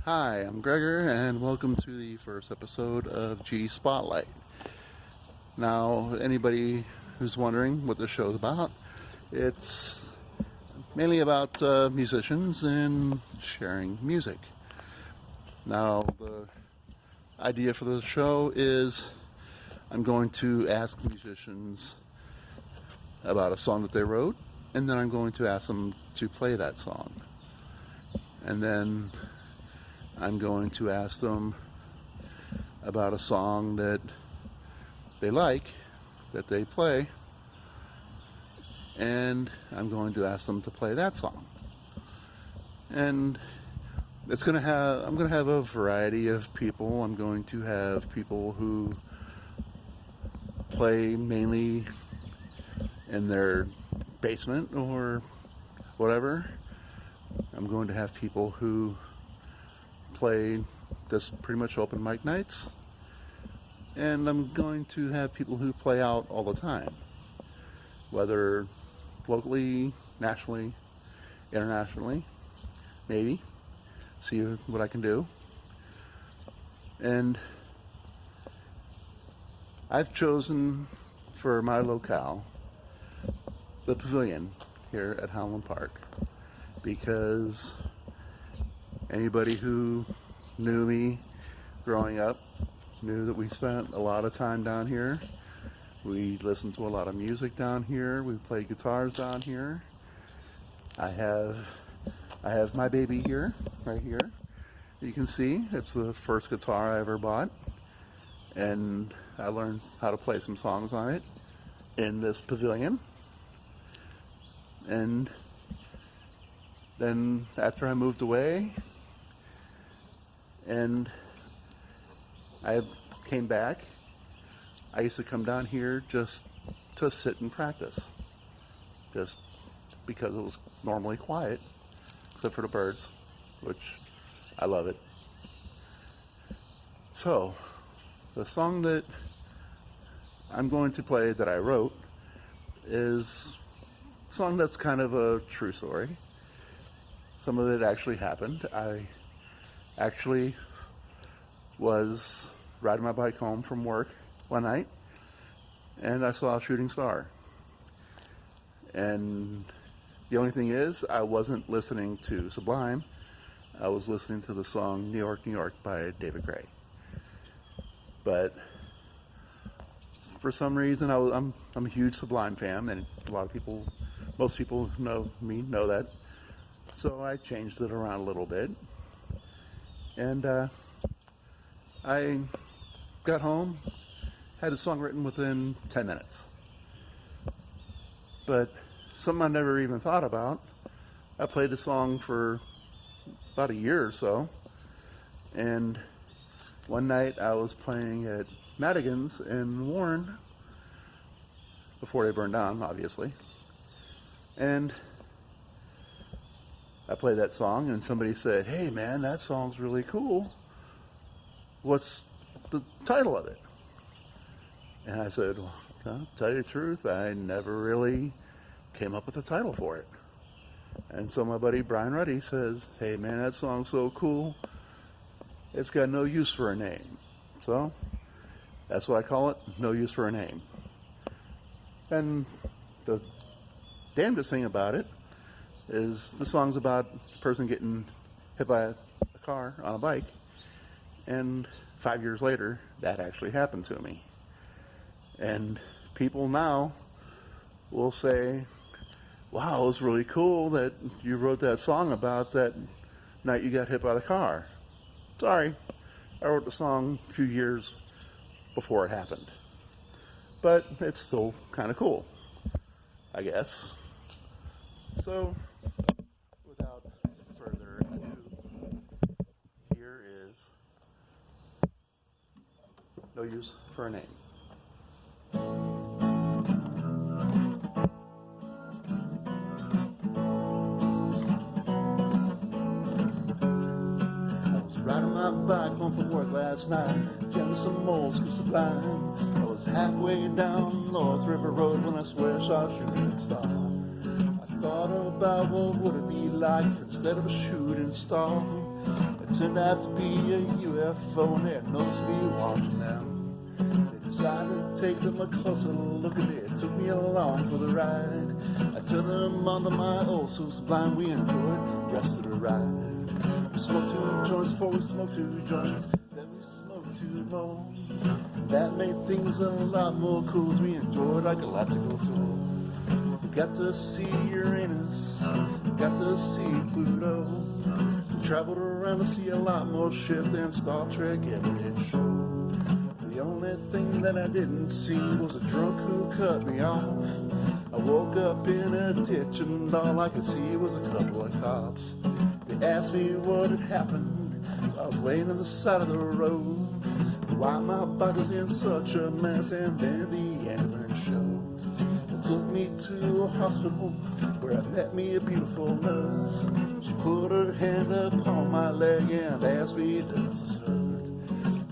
Hi, I'm Gregor, and welcome to the first episode of G Spotlight. Now, anybody who's wondering what this show is about, it's mainly about musicians and sharing music. Now, the idea for the show is I'm going to ask musicians about a song that they wrote, and then I'm going to ask them to play that song. And then I'm going to ask them about a song that they like, that they play, and I'm going to ask them to play that song. And I'm going to have a variety of people. I'm going to have people who play mainly in their basement or whatever. I'm going to have people who play just pretty much open mic nights, and I'm going to have people who play out all the time, whether locally, nationally, internationally, maybe, see what I can do. And I've chosen for my locale the Pavilion here at Howland Park, because anybody who knew me growing up knew that we spent a lot of time down here. We listened to a lot of music down here. We played guitars down here. I have my baby here, right here. You can see it's the first guitar I ever bought, and I learned how to play some songs on it in this pavilion. And then after I moved away and I came back, I used to come down here just to sit and practice, just because it was normally quiet, except for the birds, which I love it. So, the song that I'm going to play that I wrote is a song that's kind of a true story. Some of it actually happened. I actually was riding my bike home from work one night, and I saw a shooting star. And the only thing is, I wasn't listening to Sublime. I was listening to the song New York, New York by David Gray. But for some reason, I'm a huge Sublime fan, and most people who know me know that. So I changed it around a little bit, and I got home, had the song written within 10 minutes. But something I never even thought about, I played the song for about a year or so, and one night I was playing at Madigan's in Warren, before they burned down, obviously, and I played that song, and somebody said, "Hey man, that song's really cool. What's the title of it?" And I said, "Well, to tell you the truth, I never really came up with a title for it." And so my buddy Brian Ruddy says, "Hey man, that song's so cool, it's got no use for a name." So that's what I call it, No Use for a Name. And the damnedest thing about it is the song's about a person getting hit by a car on a bike, and 5 years later that actually happened to me. And people now will say, "Wow, it was really cool that you wrote that song about that night you got hit by the car." Sorry, I wrote the song a few years before it happened, but it's still kind of cool, I guess. So, without further ado, here is No Use for a Name. I was riding my bike home from work last night, jamming some old school Sublime. I was halfway down North River Road when I swear I saw a shooting star. Thought about what would it be like if instead of a shooting star, It turned out to be a UFO and they had noticed me watching them. They decided to take them a closer look and they took me along for the ride. I took them under my oh so sublime, we enjoyed the rest of the ride. We smoked 2 joints before we smoked 2 joints, then we smoked 2 more. That made things a lot more cool as we enjoyed our galactical tour. We got to see Uranus, got to see Pluto. We traveled around to see a lot more shit than Star Trek ever did show. The only thing that I didn't see was a drunk who cut me off. I woke up in a ditch and all I could see was a couple of cops. They asked me what had happened. I was laying on the side of the road. Why my body's in such a mess, and then the ambulance showed. They took me to a hospital where I met me a beautiful nurse. She put her hand upon my leg and asked me, does this hurt?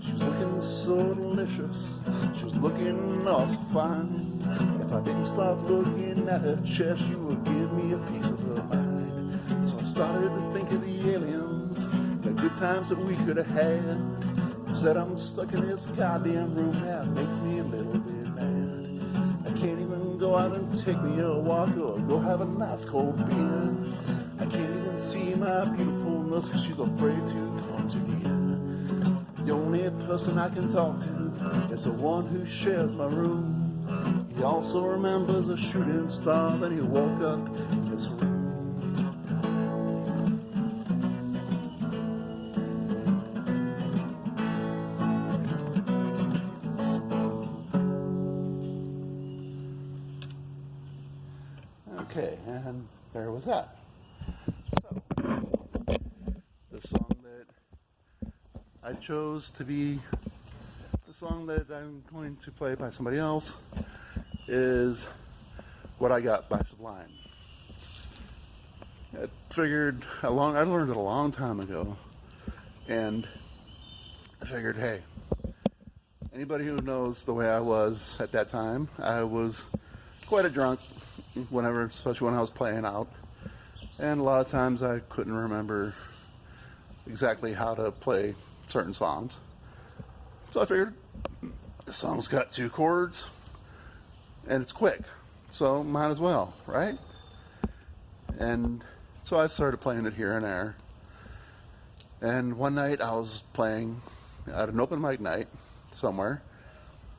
She was looking so delicious, she was looking awesome fine. If I didn't start looking at her chest, she would give me a piece of her mind. So I started to think of the aliens, the good times that we could have had. Said I'm stuck in this goddamn room, that makes me a little bit mad. I can't even go out and take me a walk or go have a nice cold beer. I can't even see my beautiful nurse cause she's afraid to come too near. The only person I can talk to is the one who shares my room. He also remembers a shooting star that he woke up in this room. Okay, and there was that. So, the song that I chose to be the song that I'm going to play by somebody else is What I Got by Sublime. I learned it a long time ago, and I figured, hey, anybody who knows the way I was at that time, I was quite a drunk. Especially when I was playing out, and a lot of times I couldn't remember exactly how to play certain songs. So I figured the song's got 2 chords and it's quick, so might as well, right? And so I started playing it here and there. And one night I was playing at an open mic night somewhere,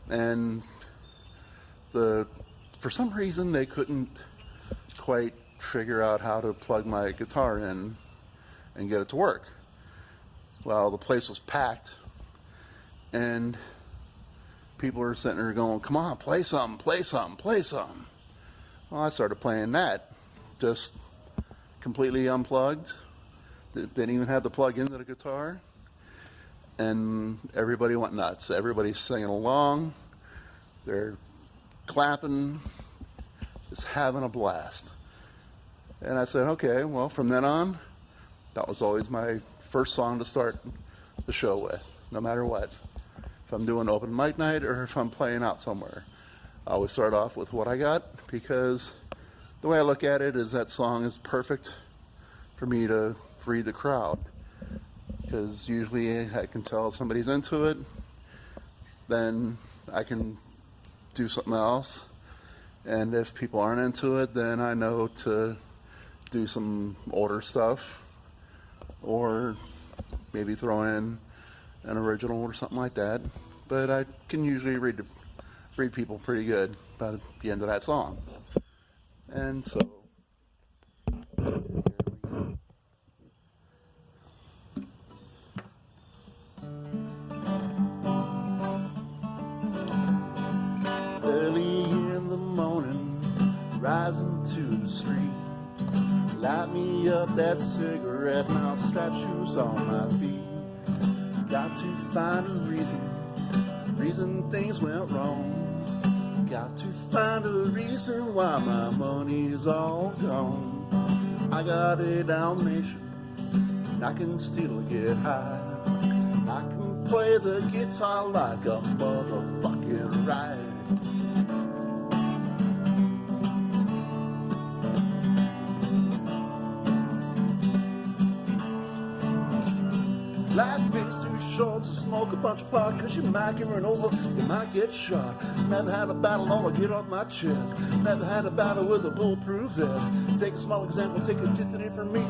and for some reason, they couldn't quite figure out how to plug my guitar in and get it to work. Well, the place was packed, and people were sitting there going, come on, play something, play something, play something. Well, I started playing that, just completely unplugged. Didn't even have the plug into the guitar. And everybody went nuts. Everybody's singing along. They're clapping, just having a blast. And I said, okay, well, from then on, that was always my first song to start the show with, no matter what. If I'm doing open mic night or if I'm playing out somewhere, I always start off with What I Got, because the way I look at it is that song is perfect for me to read the crowd. Because usually I can tell if somebody's into it, then I can do something else, and if people aren't into it, then I know to do some older stuff, or maybe throw in an original or something like that. But I can usually read people pretty good by the end of that song. And so here we go. Early in the morning, rising to the street, light me up that cigarette, and I'll strap shoes on my feet. Got to find a reason things went wrong. Got to find a reason why my money's all gone. I got a Dalmatian, and I can still get high. I can play the guitar like a motherfucking ride. Life is too short to smoke a bunch of pot, cause you might get run over, you might get shot. Never had a battle, all I get off my chest. Never had a battle with a bulletproof vest. Take a small example, take a tip today from me.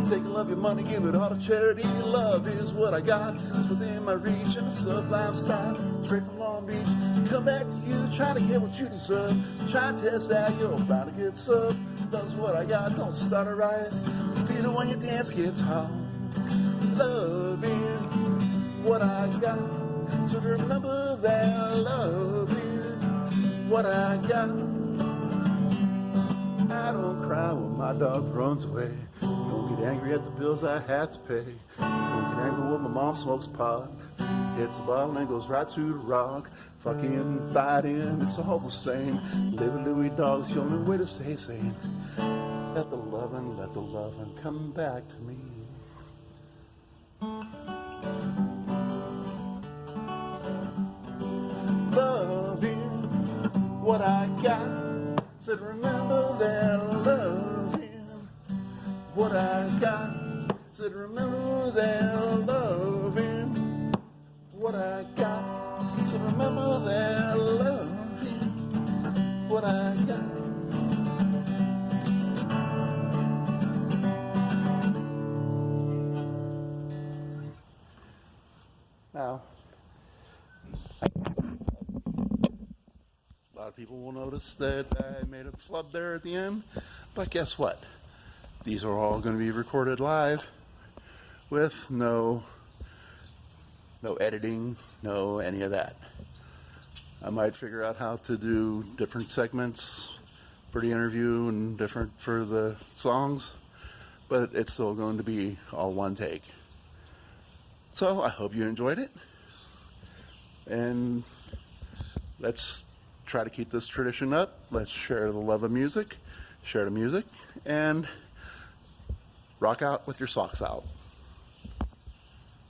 Take a love your money, give it all to charity. Love is what I got, it's within my reach in a sublime style. Straight from Long Beach, come back to you, trying to get what you deserve. Try to test out, you're about to get served. Love's what I got, don't start a riot. Feel it when your dance gets hot. Loving what I got, so remember that. Loving what I got. I don't cry when my dog runs away. Don't get angry at the bills I have to pay. Don't get angry when my mom smokes pot. Hits the bottle and goes right to the rock. Fucking fighting, it's all the same. Living Louis Dog's the only way to stay sane. Let the lovin' come back to me. Loving what I got, said remember that. Loving what I got, said remember that. Loving what I got, said remember that. Loving what I got. Now, a lot of people will notice that I made a flub there at the end, but guess what? These are all going to be recorded live with no editing, no any of that. I might figure out how to do different segments for the interview and different for the songs, but it's still going to be all one take. So I hope you enjoyed it, and let's try to keep this tradition up. Let's share the love of music, share the music, and rock out with your socks out.